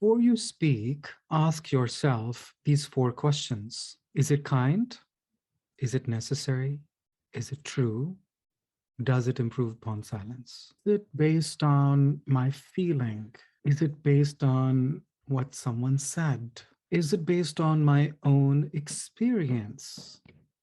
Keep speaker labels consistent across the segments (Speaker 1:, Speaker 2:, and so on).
Speaker 1: Before you speak, ask yourself these four questions. Is it kind? Is it necessary? Is it true? Does it improve upon silence? Is it based on my feeling? Is it based on what someone said? Is it based on my own experience?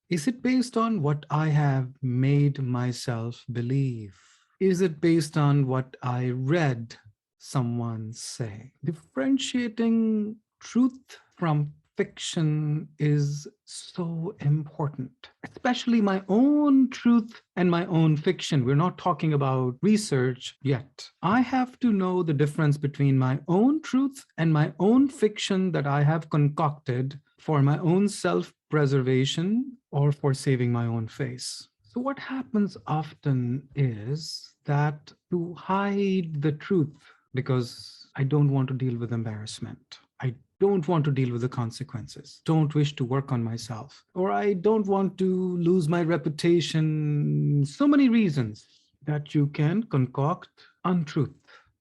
Speaker 1: Is it based on what I have made myself believe? Is it based on what I read someone say? Differentiating truth from fiction is so important, especially my own truth and my own fiction. We're not talking about research yet. I have to know the difference between my own truth and my own fiction that I have concocted for my own self-preservation or for saving my own face. So what happens often is that to hide the truth, because I don't want to deal with embarrassment, I don't want to deal with the consequences, don't wish to work on myself, or I don't want to lose my reputation. So many reasons that you can concoct untruth,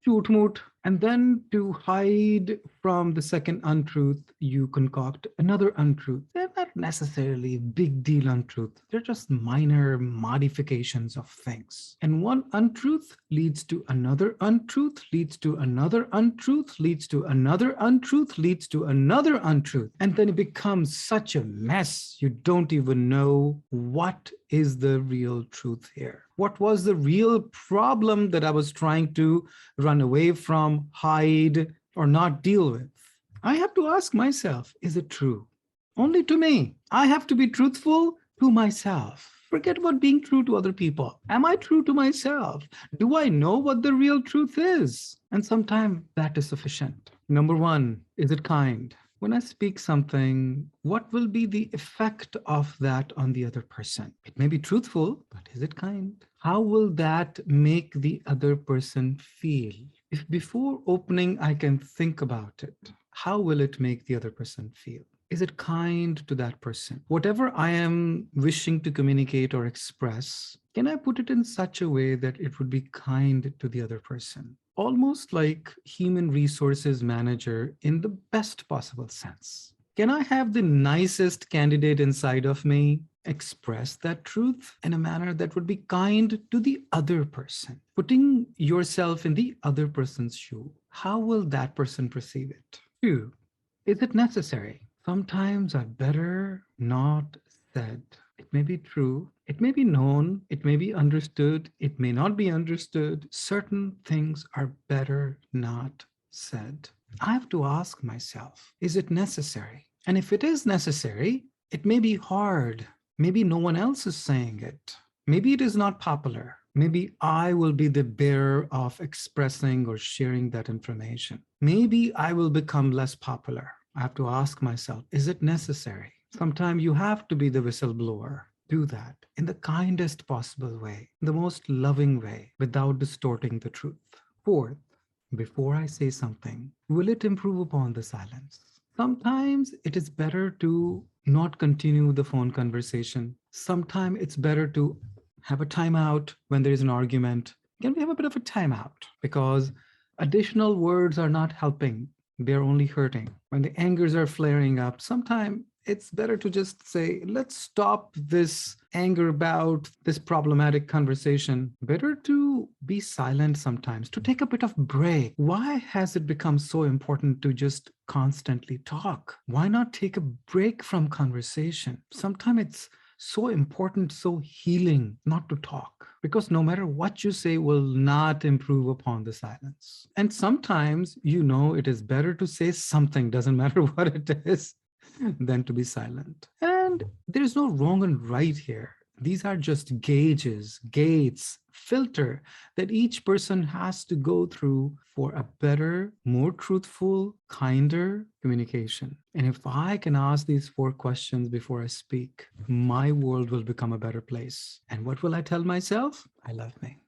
Speaker 1: jhoot-moot, and then to hide from the second untruth, you concoct another untruth. They're not necessarily big deal untruth. They're just minor modifications of things. And one untruth leads to another untruth, leads to another untruth, leads to another untruth, leads to another untruth. And then it becomes such a mess. You don't even know what is the real truth here. What was the real problem that I was trying to run away from, hide, or not deal with? I have to ask myself, is it true? Only to me. I have to be truthful to myself. Forget about being true to other people. Am I true to myself? Do I know what the real truth is? And sometimes that is sufficient. Number one, is it kind? When I speak something, what will be the effect of that on the other person? It may be truthful, but is it kind? How will that make the other person feel? If before opening, I can think about it, how will it make the other person feel? Is it kind to that person? Whatever I am wishing to communicate or express, can I put it in such a way that it would be kind to the other person? Almost like human resources manager in the best possible sense. Can I have the nicest candidate inside of me express that truth in a manner that would be kind to the other person? Putting yourself in the other person's shoe, how will that person perceive it? Two, is it necessary? Sometimes are better not said. It may be true, it may be known, it may be understood, it may not be understood. Certain things are better not said. I have to ask myself, is it necessary? And if it is necessary, it may be hard. Maybe no one else is saying it. Maybe it is not popular. Maybe I will be the bearer of expressing or sharing that information. Maybe I will become less popular. I have to ask myself, is it necessary? Sometimes you have to be the whistleblower. Do that in the kindest possible way, the most loving way, without distorting the truth. Fourth, before I say something, will it improve upon the silence? Sometimes it is better to not continue the phone conversation. Sometimes it's better to have a timeout when there is an argument. Can we have a bit of a timeout? Because additional words are not helping. They're only hurting. When the angers are flaring up, sometimes it's better to just say, let's stop this anger about this problematic conversation. Better to be silent sometimes, to take a bit of break. Why has it become so important to just constantly talk? Why not take a break from conversation? Sometimes it's so important, so healing not to talk, because no matter what you say will not improve upon the silence. And sometimes, it is better to say something, doesn't matter what it is, than to be silent. And there is no wrong and right here. These are just gauges, gates, filter that each person has to go through for a better, more truthful, kinder communication. And if I can ask these four questions before I speak, my world will become a better place. And what will I tell myself? I love me.